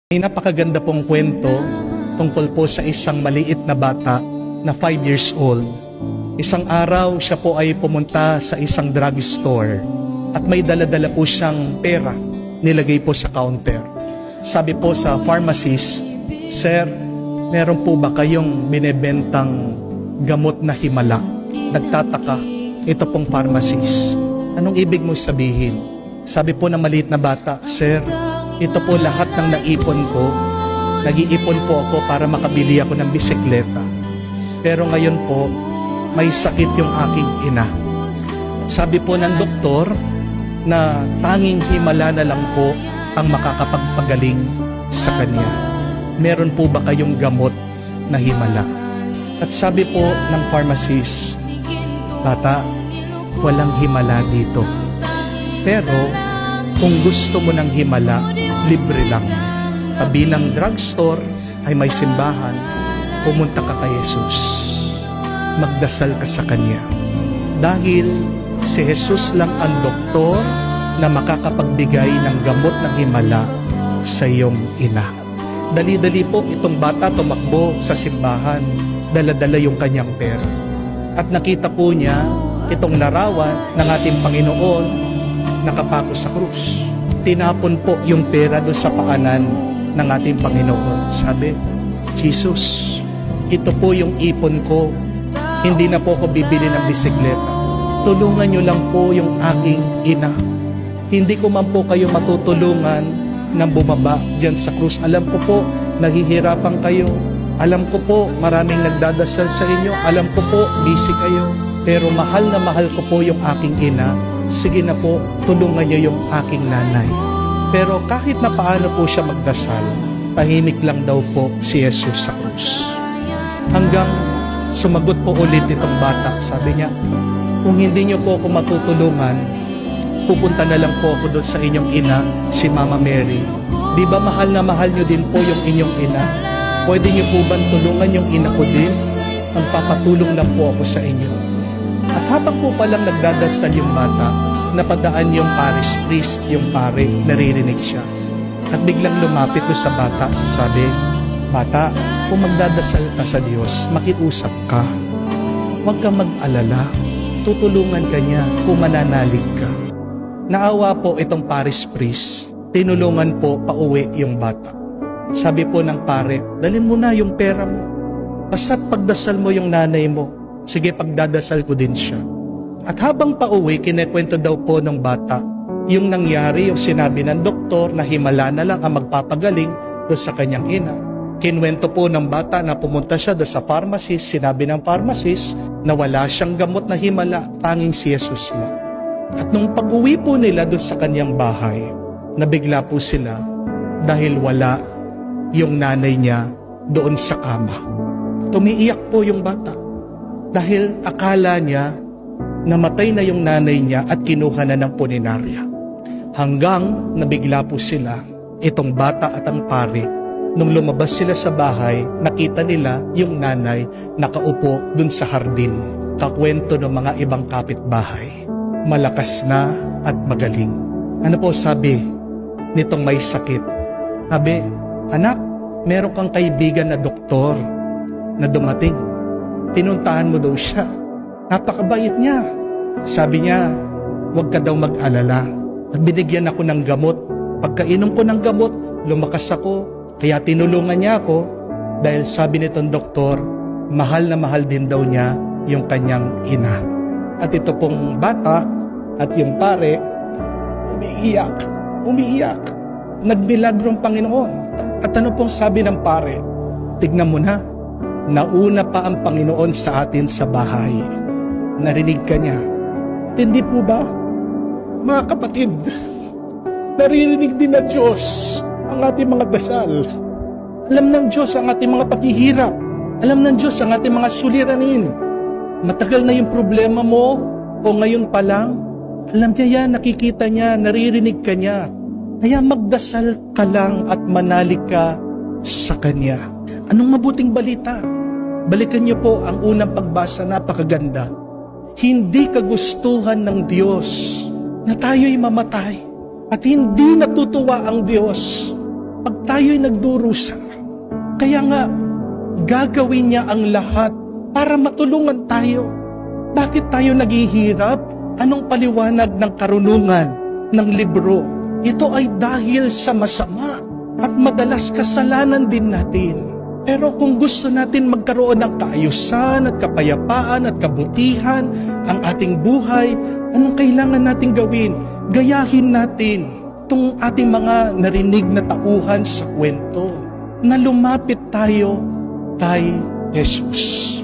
May napakaganda pong kwento tungkol po sa isang maliit na bata na 5 years old. Isang araw, siya po ay pumunta sa isang drugstore at may dala-dala po siyang pera, nilagay po sa counter. Sabi po sa pharmacist, "Sir, meron po ba kayong binebentang gamot na himala?" Nagtataka, ito pong pharmacist. Anong ibig mo sabihin? Sabi po ng maliit na bata, "Sir, ito po lahat ng naipon ko. Nag-iipon po ako para makabili ako ng bisikleta. Pero ngayon po, may sakit yung aking ina. Sabi po ng doktor na tanging himala na lang po ang makakapagpagaling sa kanya. Meron po ba kayong gamot na himala?" At sabi po ng pharmacist, "Bata, walang himala dito. Pero kung gusto mo ng himala, libre lang. Tabi ng drugstore ay may simbahan. Pumunta ka kay Jesus. Magdasal ka sa Kanya. Dahil si Jesus lang ang doktor na makakapagbigay ng gamot ng himala sa iyong ina." Dali-dali po itong bata tumakbo sa simbahan. Dala-dala yung kanyang pera. At nakita po niya itong larawan ng ating Panginoon nakapako sa krus. Tinapon po yung pera doon sa paanan ng ating Panginoon. Sabi, "Jesus, ito po yung ipon ko. Hindi na po ako bibili ng bisikleta. Tulungan niyo lang po yung aking ina. Hindi ko man po kayo matutulungan na bumaba dyan sa krus. Alam ko po, naghihirapan kayo. Alam ko po, maraming nagdadasal sa inyo. Alam ko po, busy kayo. Pero mahal na mahal ko po yung aking ina. Sige na po, tulungan niyo yung aking nanay." Pero kahit na paano po siya magdasal, tahimik lang daw po si Jesus sa krus. Hanggang sumagot po ulit itong bata. Sabi niya, "Kung hindi niyo po ako matutulungan, pupunta na lang po ako doon sa inyong ina, si Mama Mary. Di ba mahal na mahal niyo din po yung inyong ina? Pwede niyo po ba tulungan yung ina ko din? Magpapatulong lang po ako sa inyo." At habang po palang nagdadasal yung bata, napadaan yung parish priest, yung pare, naririnig siya. At biglang lumapit doon sa bata, sabi, "Bata, kung magdadasal ka sa Diyos, makiusap ka. Huwag kang mag-alala, tutulungan ka niya kung mananalig ka." Naawa po itong parish priest, tinulungan po pauwi yung bata. Sabi po ng pare, "Dalhin mo na yung pera mo. Basta't pagdasal mo yung nanay mo. Sige, pagdadasal ko din siya." At habang pauwi, kinekwento daw po ng bata yung nangyari, yung sinabi ng doktor na himala na lang ang magpapagaling doon sa kanyang ina. Kinwento po ng bata na pumunta siya doon sa pharmacist. Sinabi ng pharmacist na wala siyang gamot na himala, tanging si Jesus lang. At nung pag-uwi po nila doon sa kanyang bahay, nabigla po sila dahil wala yung nanay niya doon sa kama. Tumiiyak po yung bata dahil akala niya namatay na yung nanay niya at kinuha na ng punerarya. Hanggang nabigla po sila, itong bata at ang pare. Nung lumabas sila sa bahay, nakita nila yung nanay nakaupo dun sa hardin. Kakwento ng mga ibang kapitbahay. Malakas na at magaling. Ano po sabi nitong may sakit? Sabi, "Anak, meron kang kaibigan na doktor na dumating. Pinuntahan mo daw siya. Napakabait niya. Sabi niya, huwag ka daw mag-alala. At binigyan ako ng gamot. Pagkainom ko ng gamot, lumakas ako. Kaya tinulungan niya ako dahil sabi nitong doktor, mahal na mahal din daw niya yung kanyang ina." At ito pong bata at yung pare, umiiyak. Nagmilagrong Panginoon. At ano pong sabi ng pare? "Tignan mo na, nauna pa ang Panginoon sa atin sa bahay." Narinig ka niya. Hindi po ba? Mga kapatid, naririnig din na Diyos ang ating mga dasal. Alam ng Diyos ang ating mga paghihirap. Alam ng Diyos ang ating mga suliranin. Matagal na yung problema mo o ngayon pa lang, alam niya yan, nakikita niya, naririnig ka niya. Kaya magdasal ka lang at manalig ka sa Kanya. Anong mabuting balita? Balikan niyo po ang unang pagbasa, napakaganda. Hindi kagustuhan ng Diyos na tayo'y mamatay. At hindi natutuwa ang Diyos pag tayo'y nagdurusa. Kaya nga, gagawin niya ang lahat para matulungan tayo. Bakit tayo naghihirap? Anong paliwanag ng karunungan ng libro? Ito ay dahil sa masama at madalas kasalanan din natin. Pero kung gusto natin magkaroon ng kaayusan at kapayapaan at kabutihan ang ating buhay, anong kailangan natin gawin? Gayahin natin itong ating mga narinig na tauhan sa kwento na lumapit tayo kay Jesus.